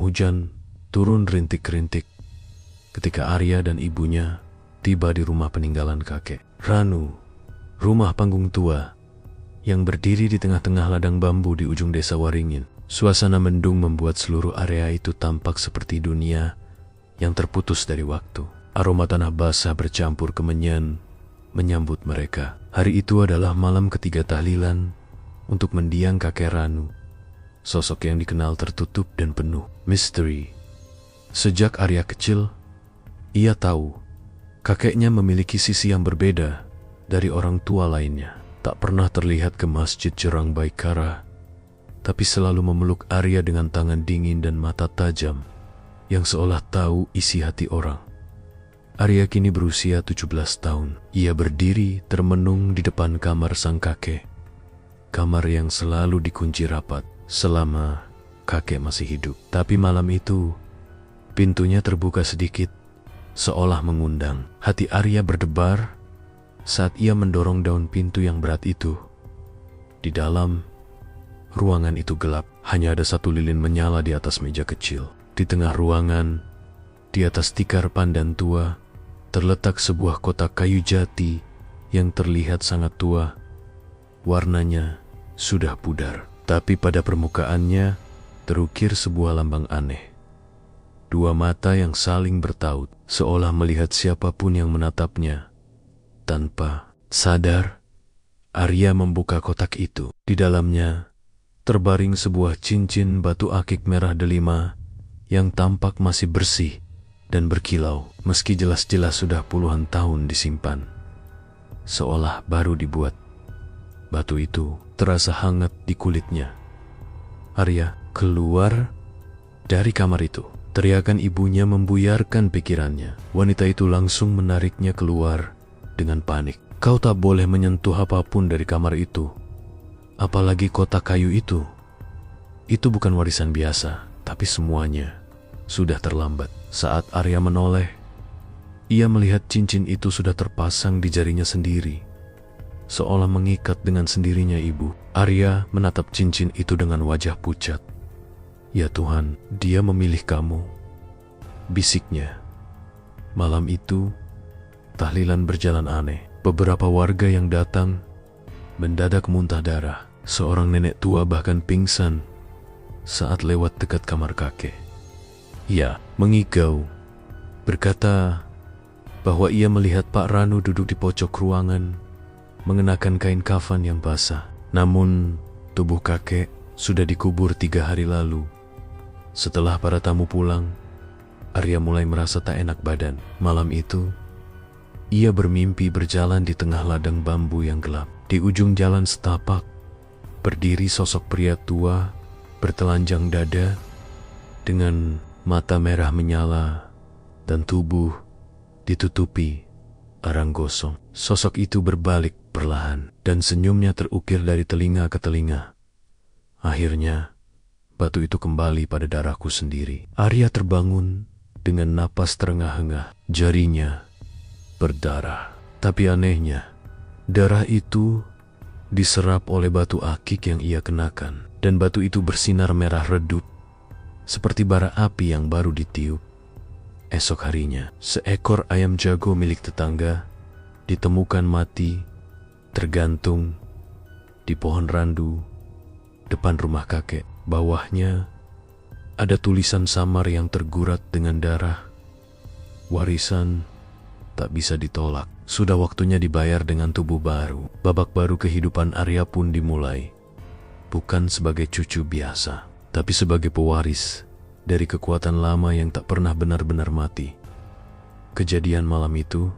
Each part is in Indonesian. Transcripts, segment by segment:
hujan turun rintik-rintik ketika Arya dan ibunya tiba di rumah peninggalan kakek. Ranu, rumah panggung tua yang berdiri di tengah-tengah ladang bambu di ujung desa Waringin. Suasana mendung membuat seluruh area itu tampak seperti dunia yang terputus dari waktu. Aroma tanah basah bercampur kemenyan menyambut mereka. Hari itu adalah malam ketiga tahlilan untuk mendiang kakek Ranu, sosok yang dikenal tertutup dan penuh misteri. Sejak Arya kecil, ia tahu kakeknya memiliki sisi yang berbeda dari orang tua lainnya. Tak pernah terlihat ke masjid Jerang Baikara, tapi selalu memeluk Arya dengan tangan dingin dan mata tajam yang seolah tahu isi hati orang. Arya kini berusia 17 tahun. Ia berdiri termenung di depan kamar sang kakek. Kamar yang selalu dikunci rapat selama kakek masih hidup. Tapi malam itu, pintunya terbuka sedikit, seolah mengundang. Hati Arya berdebar saat ia mendorong daun pintu yang berat itu. Di dalam, ruangan itu gelap. Hanya ada satu lilin menyala di atas meja kecil. Di tengah ruangan, di atas tikar pandan tua, terletak sebuah kotak kayu jati yang terlihat sangat tua. Warnanya sudah pudar, tapi pada permukaannya terukir sebuah lambang aneh. Dua mata yang saling bertaut, seolah melihat siapapun yang menatapnya. Tanpa sadar, Arya membuka kotak itu. Di dalamnya terbaring sebuah cincin batu akik merah delima yang tampak masih bersih dan berkilau, meski jelas-jelas sudah puluhan tahun disimpan, seolah baru dibuat. Batu itu terasa hangat di kulitnya. Arya keluar dari kamar itu. Teriakan ibunya membuyarkan pikirannya. Wanita itu langsung menariknya keluar dengan panik. Kau tak boleh menyentuh apapun dari kamar itu, apalagi kotak kayu itu. Itu bukan warisan biasa, tapi semuanya sudah terlambat. Saat Arya menoleh, ia melihat cincin itu sudah terpasang di jarinya sendiri, seolah mengikat dengan sendirinya ibu. Arya menatap cincin itu dengan wajah pucat. Ya Tuhan, dia memilih kamu, bisiknya. Malam itu, tahlilan berjalan aneh. Beberapa warga yang datang mendadak muntah darah. Seorang nenek tua bahkan pingsan saat lewat dekat kamar kakek. Ia mengigau, berkata bahwa ia melihat Pak Ranu duduk di pojok ruangan mengenakan kain kafan yang basah. Namun tubuh kakek sudah dikubur 3 hari lalu. Setelah para tamu pulang, Arya mulai merasa tak enak badan. Malam itu, ia bermimpi berjalan di tengah ladang bambu yang gelap. Di ujung jalan setapak, berdiri sosok pria tua bertelanjang dada dengan mata merah menyala dan tubuh ditutupi arang gosong. Sosok itu berbalik perlahan dan senyumnya terukir dari telinga ke telinga. Akhirnya, batu itu kembali pada darahku sendiri. Arya terbangun dengan napas terengah-engah. Jarinya berdarah. Tapi anehnya, darah itu diserap oleh batu akik yang ia kenakan. Dan batu itu bersinar merah redup, seperti bara api yang baru ditiup. Esok harinya, seekor ayam jago milik tetangga ditemukan mati, tergantung di pohon randu depan rumah kakek. Bawahnya ada tulisan samar yang tergurat dengan darah. Warisan tak bisa ditolak. Sudah waktunya dibayar dengan tubuh baru. Babak baru kehidupan Arya pun dimulai. Bukan sebagai cucu biasa, tapi sebagai pewaris dari kekuatan lama yang tak pernah benar-benar mati. Kejadian malam itu,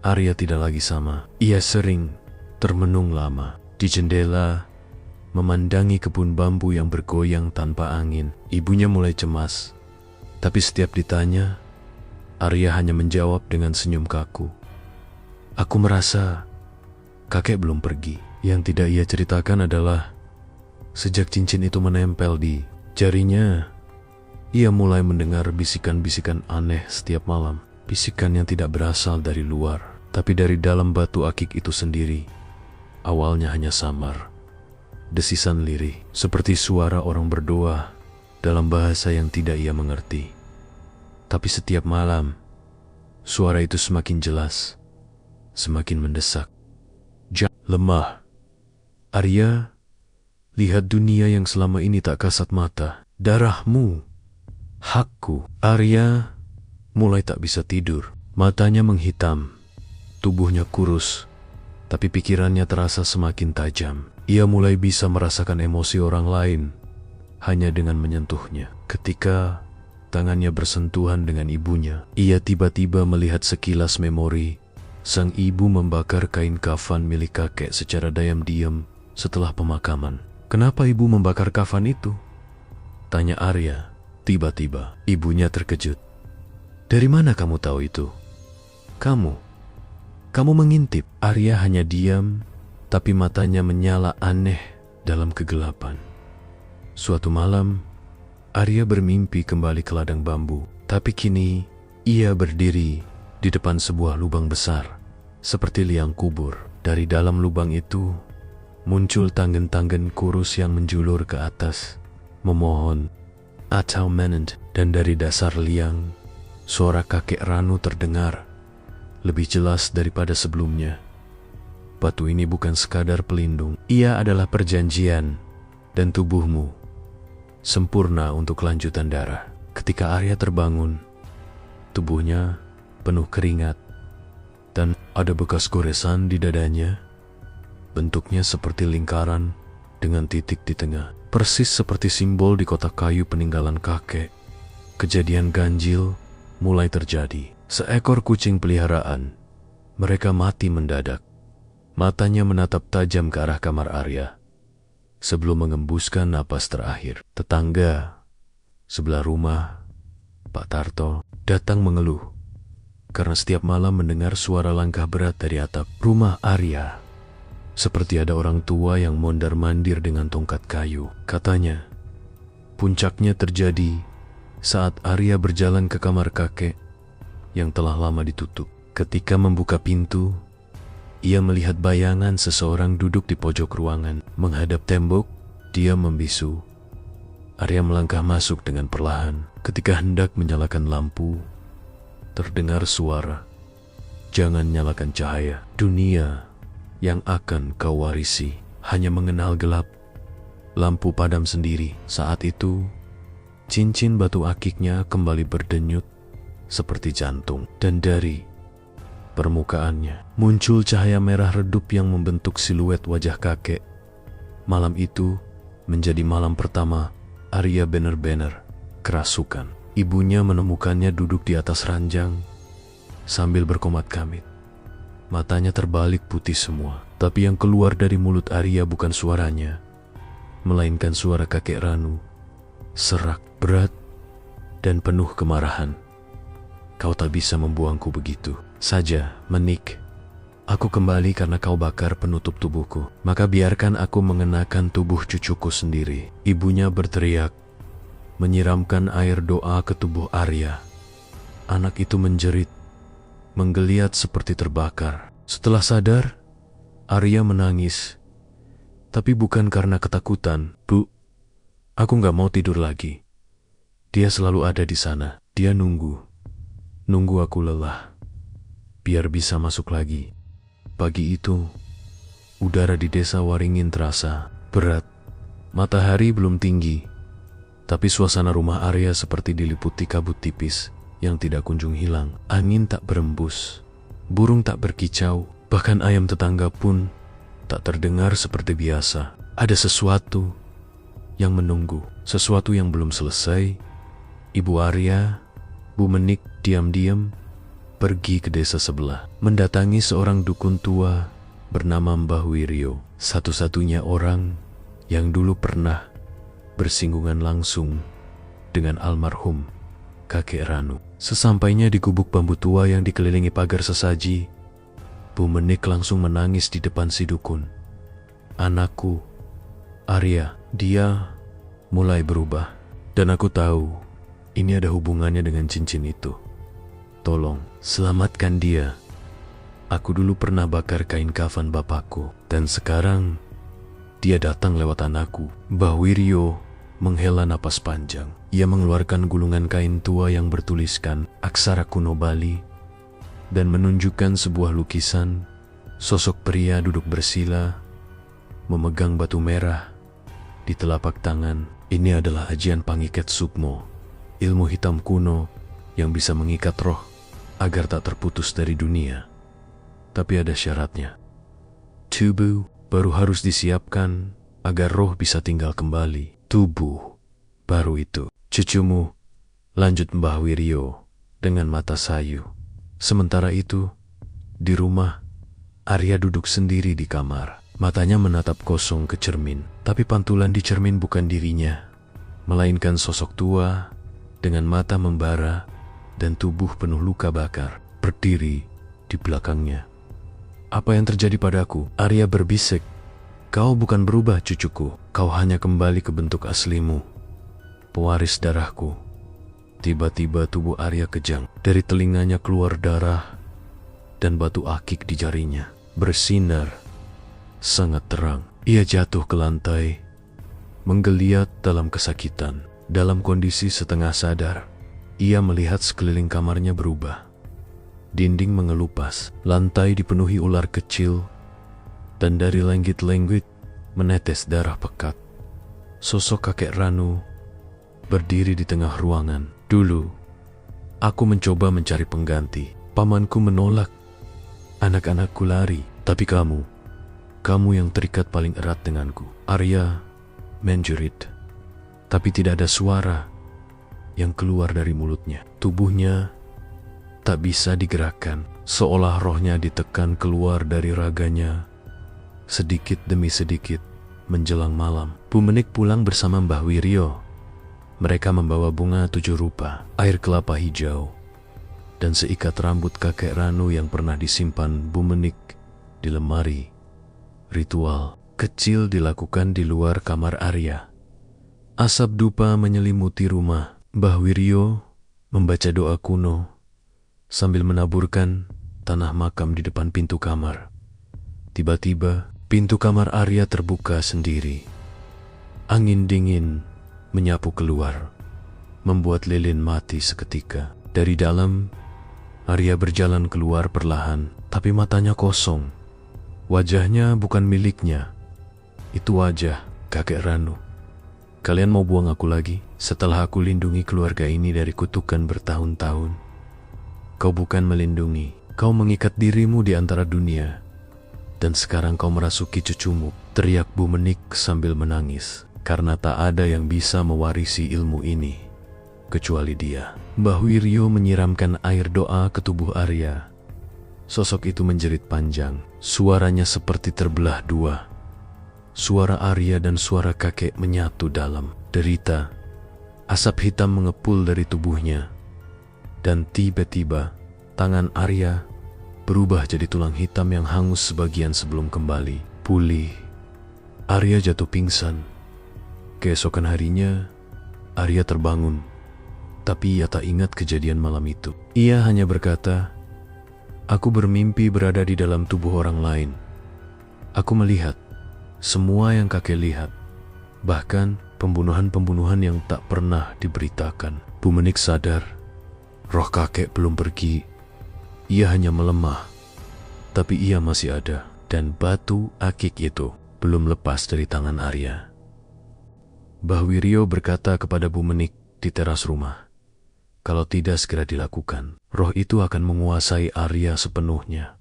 Arya tidak lagi sama. Ia sering termenung lama di jendela, memandangi kebun bambu yang bergoyang tanpa angin. Ibunya mulai cemas, tapi setiap ditanya, Arya hanya menjawab dengan senyum kaku. Aku merasa kakek belum pergi. Yang tidak ia ceritakan adalah sejak cincin itu menempel di jarinya, ia mulai mendengar bisikan-bisikan aneh setiap malam. Bisikan yang tidak berasal dari luar, tapi dari dalam batu akik itu sendiri. Awalnya hanya samar, desisan lirih, seperti suara orang berdoa, dalam bahasa yang tidak ia mengerti. Tapi setiap malam, suara itu semakin jelas, semakin mendesak. Lemah. Arya, lihat dunia yang selama ini tak kasat mata. Darahmu, hakku. Arya mulai tak bisa tidur. Matanya menghitam, tubuhnya kurus, tapi pikirannya terasa semakin tajam. Ia mulai bisa merasakan emosi orang lain hanya dengan menyentuhnya. Ketika tangannya bersentuhan dengan ibunya, ia tiba-tiba melihat sekilas memori sang ibu membakar kain kafan milik kakek secara diam-diam setelah pemakaman. "Kenapa ibu membakar kafan itu?" tanya Arya. Tiba-tiba ibunya terkejut. "Dari mana kamu tahu itu?" Kamu mengintip." Arya hanya diam, tapi matanya menyala aneh dalam kegelapan. Suatu malam, Arya bermimpi kembali ke ladang bambu, tapi kini ia berdiri di depan sebuah lubang besar, seperti liang kubur. Dari dalam lubang itu, muncul tanggen-tanggen kurus yang menjulur ke atas, memohon atau menend. Dan dari dasar liang, suara kakek Ranu terdengar lebih jelas daripada sebelumnya. "Batu ini bukan sekadar pelindung, ia adalah perjanjian, dan tubuhmu sempurna untuk kelanjutan darah." Ketika Arya terbangun, tubuhnya penuh keringat, dan ada bekas goresan di dadanya. Bentuknya seperti lingkaran dengan titik di tengah, persis seperti simbol di kotak kayu peninggalan kakek. Kejadian ganjil mulai terjadi. Seekor kucing peliharaan, mereka mati mendadak. Matanya menatap tajam ke arah kamar Arya sebelum mengembuskan napas terakhir. Tetangga sebelah rumah, Pak Tarto, datang mengeluh karena setiap malam mendengar suara langkah berat dari atap rumah Arya. Seperti ada orang tua yang mondar-mandir dengan tongkat kayu. Katanya, puncaknya terjadi saat Arya berjalan ke kamar kakek yang telah lama ditutup. Ketika membuka pintu, ia melihat bayangan seseorang duduk di pojok ruangan, menghadap tembok. Dia membisu. Arya melangkah masuk dengan perlahan. Ketika hendak menyalakan lampu, terdengar suara, "Jangan nyalakan cahaya. Dunia yang akan kau warisi hanya mengenal gelap." Lampu padam sendiri. Saat itu, cincin batu akiknya kembali berdenyut seperti jantung, dan dari permukaannya muncul cahaya merah redup yang membentuk siluet wajah kakek. Malam itu menjadi malam pertama Arya benar-benar kerasukan. Ibunya menemukannya duduk di atas ranjang sambil berkomat kamit. Matanya terbalik putih semua, tapi yang keluar dari mulut Arya bukan suaranya, melainkan suara kakek Ranu, serak, berat, dan penuh kemarahan. "Kau tak bisa membuangku begitu saja, Menik. Aku kembali karena kau bakar penutup tubuhku. Maka biarkan aku mengenakan tubuh cucuku sendiri." Ibunya berteriak, menyiramkan air doa ke tubuh Arya. Anak itu menjerit, menggeliat seperti terbakar. Setelah sadar, Arya menangis. Tapi bukan karena ketakutan. "Bu, aku gak mau tidur lagi. Dia selalu ada di sana. Dia nunggu aku lelah, biar bisa masuk lagi." Pagi itu, udara di desa Waringin terasa berat. Matahari belum tinggi, tapi suasana rumah Arya seperti diliputi kabut tipis yang tidak kunjung hilang. Angin tak berembus, burung tak berkicau, bahkan ayam tetangga pun tak terdengar seperti biasa. Ada sesuatu yang menunggu, sesuatu yang belum selesai. Ibu Arya, Bu Menik, diam-diam pergi ke desa sebelah, mendatangi seorang dukun tua bernama Mbah Wiryo, satu-satunya orang yang dulu pernah bersinggungan langsung dengan almarhum kakek Ranu. Sesampainya di gubuk bambu tua yang dikelilingi pagar sesaji, Bu Menik langsung menangis di depan si dukun. "Anakku, Arya, dia mulai berubah, dan aku tahu ini ada hubungannya dengan cincin itu. Tolong, selamatkan dia. Aku dulu pernah bakar kain kafan bapakku, dan sekarang dia datang lewat anakku." Mbah Wiryo menghela napas panjang. Ia mengeluarkan gulungan kain tua yang bertuliskan aksara kuno Bali dan menunjukkan sebuah lukisan sosok pria duduk bersila, memegang batu merah di telapak tangan. Ini adalah ajian Pangiket Sukmo, ilmu hitam kuno yang bisa mengikat roh agar tak terputus dari dunia. Tapi ada syaratnya. Tubuh baru harus disiapkan agar roh bisa tinggal kembali. Tubuh baru itu. Cucumu, lanjut Mbah Wiryo dengan mata sayu. Sementara itu, di rumah, Arya duduk sendiri di kamar. Matanya menatap kosong ke cermin. Tapi pantulan di cermin bukan dirinya, melainkan sosok tua dengan mata membara dan tubuh penuh luka bakar berdiri di belakangnya. Apa yang terjadi padaku? Arya berbisik. Kau bukan berubah, cucuku. Kau hanya kembali ke bentuk aslimu, pewaris darahku. Tiba-tiba tubuh Arya kejang. Dari telinganya keluar darah dan batu akik di jarinya bersinar sangat terang. Ia jatuh ke lantai, menggeliat dalam kesakitan. Dalam kondisi setengah sadar, ia melihat sekeliling kamarnya berubah. Dinding mengelupas, lantai dipenuhi ular kecil, dan dari lenggit-lenggit menetes darah pekat. Sosok kakek Ranu berdiri di tengah ruangan. Dulu, aku mencoba mencari pengganti. Pamanku menolak. Anak-anakku lari. Tapi kamu yang terikat paling erat denganku. Arya menjerit. Tapi tidak ada suara yang keluar dari mulutnya. Tubuhnya tak bisa digerakkan, seolah rohnya ditekan keluar dari raganya sedikit demi sedikit. Menjelang malam, Bu Menik pulang bersama Mbah Wiryo. Mereka membawa bunga 7 rupa, air kelapa hijau, dan seikat rambut kakek Ranu yang pernah disimpan Bu Menik di lemari. Ritual kecil dilakukan di luar kamar Arya. Asap dupa menyelimuti rumah. Mbah Wiryo membaca doa kuno sambil menaburkan tanah makam di depan pintu kamar. Tiba-tiba, pintu kamar Arya terbuka sendiri. Angin dingin menyapu keluar, membuat lilin mati seketika. Dari dalam, Arya berjalan keluar perlahan, tapi matanya kosong. Wajahnya bukan miliknya. Itu wajah kakek Ranu. Kalian mau buang aku lagi? Setelah aku lindungi keluarga ini dari kutukan bertahun-tahun. Kau bukan melindungi, kau mengikat dirimu di antara dunia. Dan sekarang kau merasuki cucumu, teriak Bu Menik sambil menangis. Karena tak ada yang bisa mewarisi ilmu ini, kecuali dia. Mbah Wiryo menyiramkan air doa ke tubuh Arya. Sosok itu menjerit panjang, suaranya seperti terbelah dua. Suara Arya dan suara kakek menyatu dalam. Derita, asap hitam mengepul dari tubuhnya. Dan tiba-tiba, tangan Arya berubah jadi tulang hitam yang hangus sebagian sebelum kembali pulih. Arya jatuh pingsan. Keesokan harinya, Arya terbangun. Tapi ia tak ingat kejadian malam itu. Ia hanya berkata, "Aku bermimpi berada di dalam tubuh orang lain. Aku melihat semua yang kakek lihat. Bahkan pembunuhan-pembunuhan yang tak pernah diberitakan." Bu Menik sadar, roh kakek belum pergi. Ia hanya melemah. Tapi ia masih ada. Dan batu akik itu belum lepas dari tangan Arya. Mbah Wiryo berkata kepada Bu Menik di teras rumah, kalau tidak segera dilakukan, roh itu akan menguasai Arya sepenuhnya.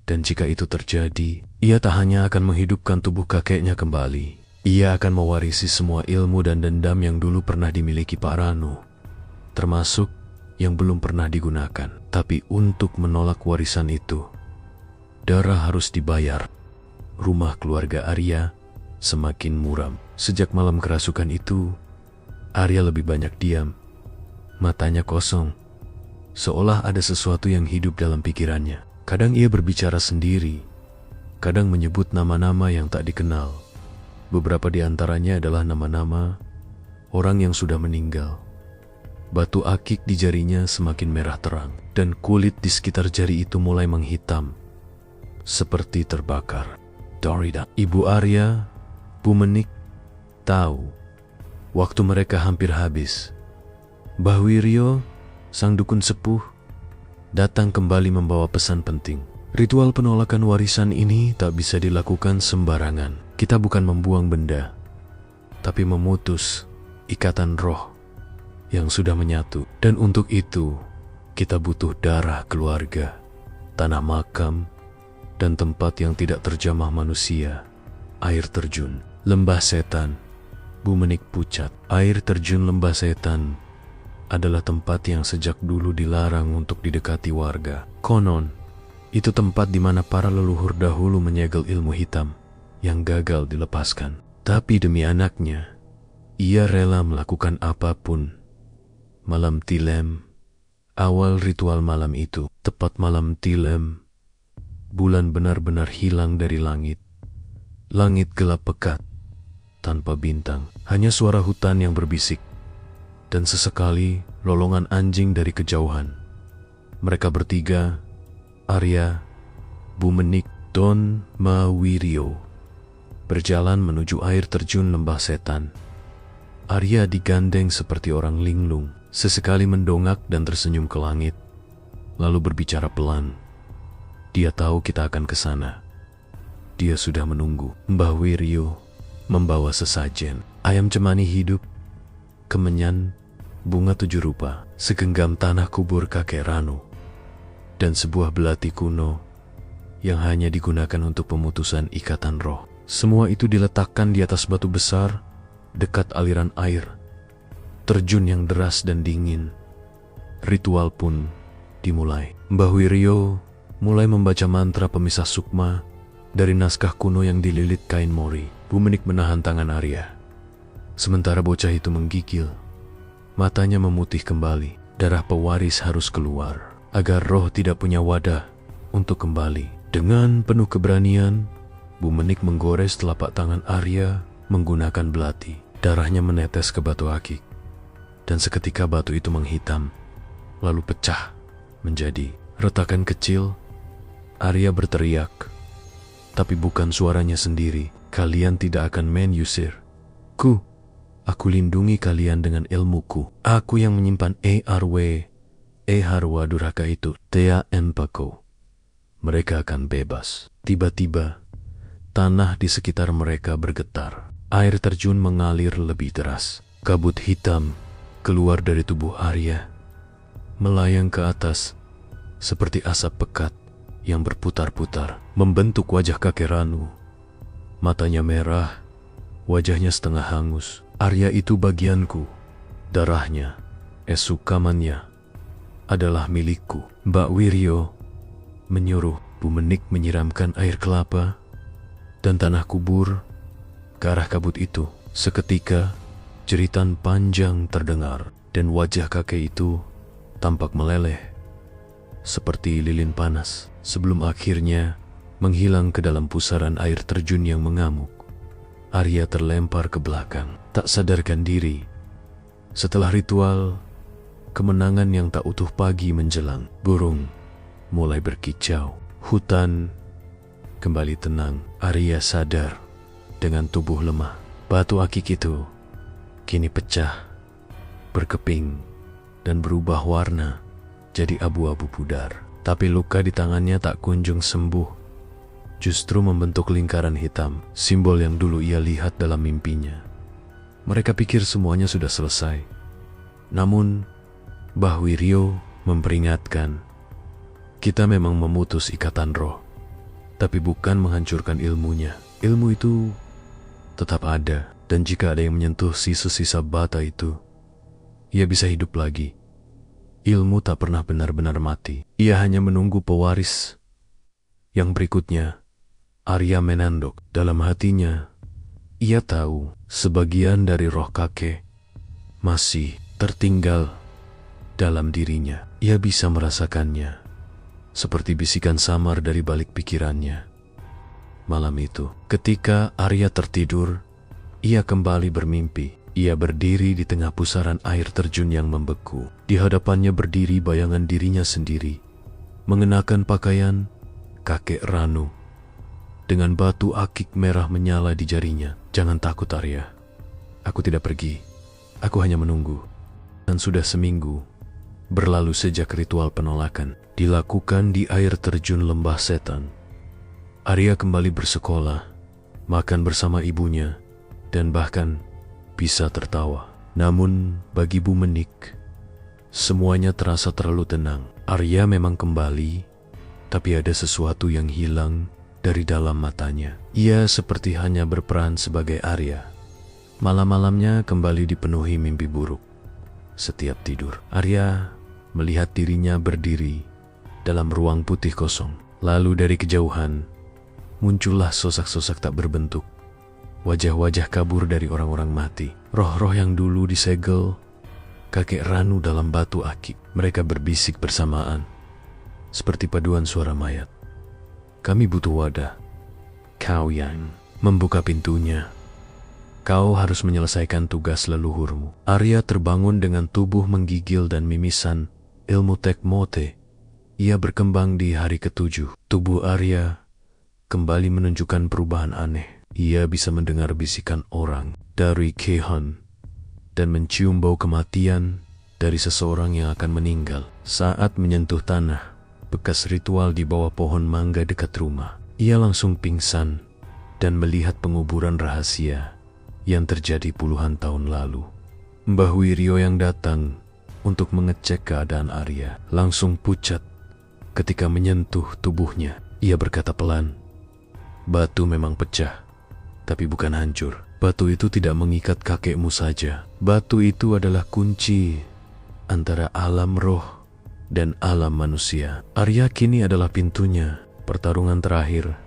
Dan jika itu terjadi, ia tak hanya akan menghidupkan tubuh kakeknya kembali, ia akan mewarisi semua ilmu dan dendam yang dulu pernah dimiliki Pak Ranu, termasuk yang belum pernah digunakan. Tapi untuk menolak warisan itu, darah harus dibayar. Rumah keluarga Arya semakin muram. Sejak malam kerasukan itu, Arya lebih banyak diam. Matanya kosong, seolah ada sesuatu yang hidup dalam pikirannya. Kadang ia berbicara sendiri, kadang menyebut nama-nama yang tak dikenal. Beberapa di antaranya adalah nama-nama orang yang sudah meninggal. Batu akik di jarinya semakin merah terang, dan kulit di sekitar jari itu mulai menghitam, seperti terbakar. Dorida, ibu Arya, Bu Menik, tahu Waktu mereka hampir habis. Mbah Wiryo, sang dukun sepuh, datang kembali membawa pesan penting. Ritual penolakan warisan ini tak bisa dilakukan sembarangan. Kita bukan membuang benda, tapi memutus ikatan roh yang sudah menyatu. Dan untuk itu, kita butuh darah keluarga, tanah makam, dan tempat yang tidak terjamah manusia. Air terjun, lembah setan, Bumenik Pucat. Air terjun lembah setan adalah tempat yang sejak dulu dilarang untuk didekati warga. Konon, itu tempat di mana para leluhur dahulu menyegel ilmu hitam yang gagal dilepaskan. Tapi demi anaknya, ia rela melakukan apapun. Malam Tilem, awal ritual malam itu, tepat malam Tilem, bulan benar-benar hilang dari langit. Langit gelap pekat, tanpa bintang, hanya suara hutan yang berbisik, dan sesekali lolongan anjing dari kejauhan. Mereka bertiga, Arya, Bumenik, Don Mawiryo, berjalan menuju air terjun lembah setan. Arya digandeng seperti orang linglung, sesekali mendongak dan tersenyum ke langit, lalu berbicara pelan. Dia tahu kita akan ke sana. Dia sudah menunggu. Mbah Wiryo membawa sesajen, ayam cemani hidup, kemenyan, bunga 7 rupa, segenggam tanah kubur kakek Ranu, dan sebuah belati kuno yang hanya digunakan untuk pemutusan ikatan roh. Semua itu diletakkan di atas batu besar dekat aliran air terjun yang deras dan dingin. Ritual pun dimulai. Mbah Wiryo mulai membaca mantra pemisah sukma dari naskah kuno yang dililit kain mori. Bumenik menahan tangan Arya, sementara bocah itu menggigil. Matanya memutih kembali. Darah pewaris harus keluar agar roh tidak punya wadah untuk kembali. Dengan penuh keberanian, Bumenik menggores telapak tangan Arya menggunakan belati. Darahnya menetes ke batu akik, dan seketika batu itu menghitam, lalu pecah menjadi retakan kecil. Arya berteriak, tapi bukan suaranya sendiri. Kalian tidak akan menusir aku lindungi kalian dengan ilmuku. Aku yang menyimpan Harwa durhaka itu, Tea Empako. Mereka akan bebas. Tiba-tiba, tanah di sekitar mereka bergetar. Air terjun mengalir lebih deras. Kabut hitam keluar dari tubuh Arya, melayang ke atas seperti asap pekat yang berputar-putar, membentuk wajah kakek Ranu. Matanya merah, wajahnya setengah hangus. Arya itu bagianku. Darahnya, esukamannya adalah milikku. Mbak Wiryo menyuruh Bumenik menyiramkan air kelapa dan tanah kubur ke arah kabut itu. Seketika, jeritan panjang terdengar dan wajah kakek itu tampak meleleh seperti lilin panas sebelum akhirnya menghilang ke dalam pusaran air terjun yang mengamuk. Arya terlempar ke belakang, tak sadarkan diri. Setelah ritual, kemenangan yang tak utuh pagi menjelang. Burung mulai berkicau. Hutan kembali tenang. Arya sadar dengan tubuh lemah. Batu akik itu kini pecah, berkeping, dan berubah warna jadi abu-abu pudar. Tapi luka di tangannya tak kunjung sembuh. Justru membentuk lingkaran hitam, simbol yang dulu ia lihat dalam mimpinya. Mereka pikir semuanya sudah selesai. Namun, Mbah Wiryo memperingatkan, kita memang memutus ikatan roh, tapi bukan menghancurkan ilmunya. Ilmu itu tetap ada, dan jika ada yang menyentuh sisa-sisa bata itu, ia bisa hidup lagi. Ilmu tak pernah benar-benar mati. Ia hanya menunggu pewaris. Yang berikutnya, Arya menanduk. Dalam hatinya, ia tahu sebagian dari roh kakek masih tertinggal dalam dirinya. Ia bisa merasakannya, seperti bisikan samar dari balik pikirannya. Malam itu, ketika Arya tertidur, ia kembali bermimpi. Ia berdiri di tengah pusaran air terjun yang membeku. Di hadapannya berdiri bayangan dirinya sendiri, mengenakan pakaian kakek Ranu, dengan batu akik merah menyala di jarinya. Jangan takut Arya, aku tidak pergi. Aku hanya menunggu. Dan sudah seminggu berlalu sejak ritual penolakan dilakukan di air terjun Lembah Setan. Arya kembali bersekolah, makan bersama ibunya, dan bahkan bisa tertawa. Namun bagi Bu Menik, semuanya terasa terlalu tenang. Arya memang kembali, tapi ada sesuatu yang hilang dari dalam matanya. Ia seperti hanya berperan sebagai Arya. Malam-malamnya kembali dipenuhi mimpi buruk. Setiap tidur, Arya melihat dirinya berdiri dalam ruang putih kosong. Lalu dari kejauhan, muncullah sosok-sosok tak berbentuk. Wajah-wajah kabur dari orang-orang mati. Roh-roh yang dulu disegel kakek Ranu dalam batu akik. Mereka berbisik bersamaan, seperti paduan suara mayat. Kami butuh wadah. Kau yang membuka pintunya. Kau harus menyelesaikan tugas leluhurmu. Arya terbangun dengan tubuh menggigil dan mimisan ilmu tekmote. Ia berkembang di hari ke-7. Tubuh Arya kembali menunjukkan perubahan aneh. Ia bisa mendengar bisikan orang dari Kehan dan mencium bau kematian dari seseorang yang akan meninggal. Saat menyentuh tanah bekas ritual di bawah pohon mangga dekat rumah, ia langsung pingsan dan melihat penguburan rahasia yang terjadi puluhan tahun lalu. Mbah Wiryo yang datang untuk mengecek keadaan Arya langsung pucat ketika menyentuh tubuhnya. Ia berkata pelan, "Batu memang pecah, tapi bukan hancur. Batu itu tidak mengikat kakekmu saja. Batu itu adalah kunci antara alam roh dan alam manusia. Arya kini adalah pintunya." Pertarungan terakhir,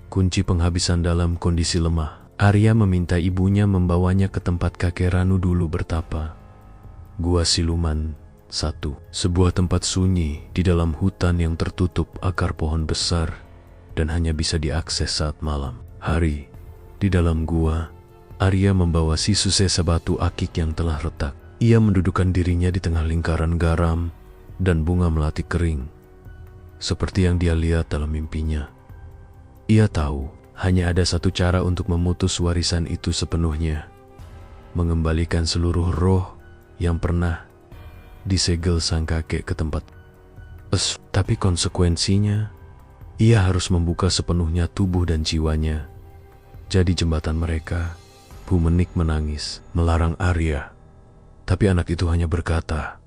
kunci penghabisan dalam kondisi lemah. Arya meminta ibunya membawanya ke tempat kakek Ranu dulu bertapa. Gua Siluman 1, sebuah tempat sunyi di dalam hutan yang tertutup akar pohon besar dan hanya bisa diakses saat malam hari. Di dalam gua, Arya membawa si Susesa batu akik yang telah retak. Ia mendudukkan dirinya di tengah lingkaran garam dan bunga melati kering, seperti yang dia lihat dalam mimpinya. Ia tahu hanya ada satu cara untuk memutus warisan itu sepenuhnya, mengembalikan seluruh roh yang pernah disegel sang kakek ke tempat. Tapi konsekuensinya, ia harus membuka sepenuhnya tubuh dan jiwanya jadi jembatan mereka. Bu Menik menangis, melarang Arya. Tapi anak itu hanya berkata,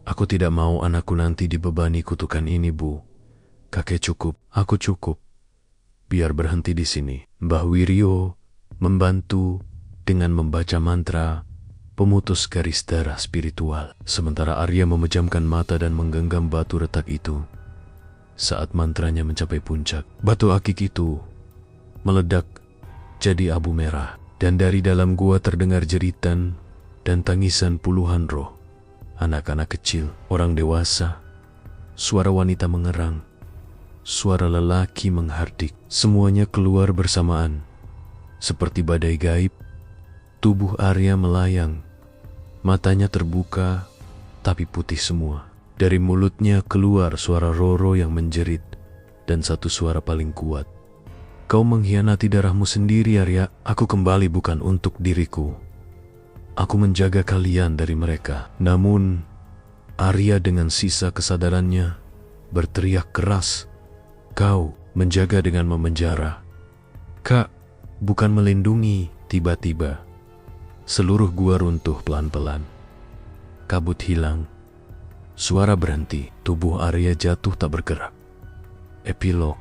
"Aku tidak mau anakku nanti dibebani kutukan ini, Bu. Kakek cukup, aku cukup. Biar berhenti di sini." Mbah Wiryo membantu dengan membaca mantra pemutus garis darah spiritual, sementara Arya memejamkan mata dan menggenggam batu retak itu. Saat mantranya mencapai puncak, batu akik itu meledak jadi abu merah, dan dari dalam gua terdengar jeritan dan tangisan puluhan roh. Anak-anak kecil, orang dewasa, suara wanita mengerang, suara lelaki menghardik. Semuanya keluar bersamaan. Seperti badai gaib, tubuh Arya melayang. Matanya terbuka, tapi putih semua. Dari mulutnya keluar suara Roro yang menjerit, dan satu suara paling kuat. "Kau mengkhianati darahmu sendiri, Arya. Aku kembali bukan untuk diriku. Aku menjaga kalian dari mereka." Namun, Arya dengan sisa kesadarannya berteriak keras, "Kau menjaga dengan memenjara. Kak, bukan melindungi." Tiba-tiba, seluruh gua runtuh pelan-pelan. Kabut hilang. Suara berhenti. Tubuh Arya jatuh tak bergerak. Epilog.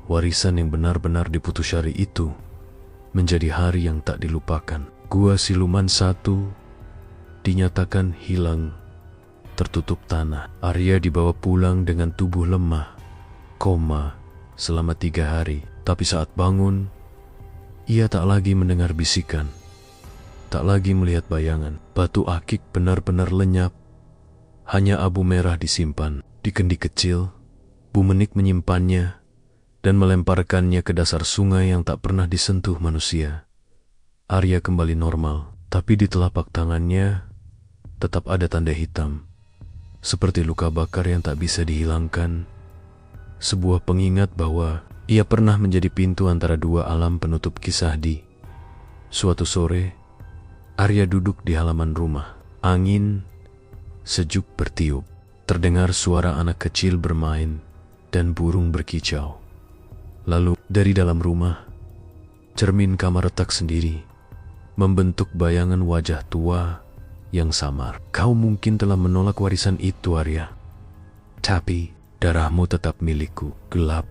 Warisan yang benar-benar diputus hari itu menjadi hari yang tak dilupakan. Gua Siluman 1 dinyatakan hilang, tertutup tanah. Arya dibawa pulang dengan tubuh lemah, koma selama 3 hari. Tapi saat bangun, ia tak lagi mendengar bisikan, tak lagi melihat bayangan. Batu akik benar-benar lenyap. Hanya abu merah disimpan. Di kendi kecil, Bu Menik menyimpannya dan melemparkannya ke dasar sungai yang tak pernah disentuh manusia. Arya kembali normal, tapi di telapak tangannya tetap ada tanda hitam, seperti luka bakar yang tak bisa dihilangkan. Sebuah pengingat bahwa ia pernah menjadi pintu antara dua alam penutup kisah. Di suatu sore, Arya duduk di halaman rumah. Angin sejuk bertiup. Terdengar suara anak kecil bermain dan burung berkicau. Lalu dari dalam rumah, cermin kamar retak sendiri, membentuk bayangan wajah tua yang samar. Kau mungkin telah menolak warisan itu, Arya. Tapi darahmu tetap milikku. Gelap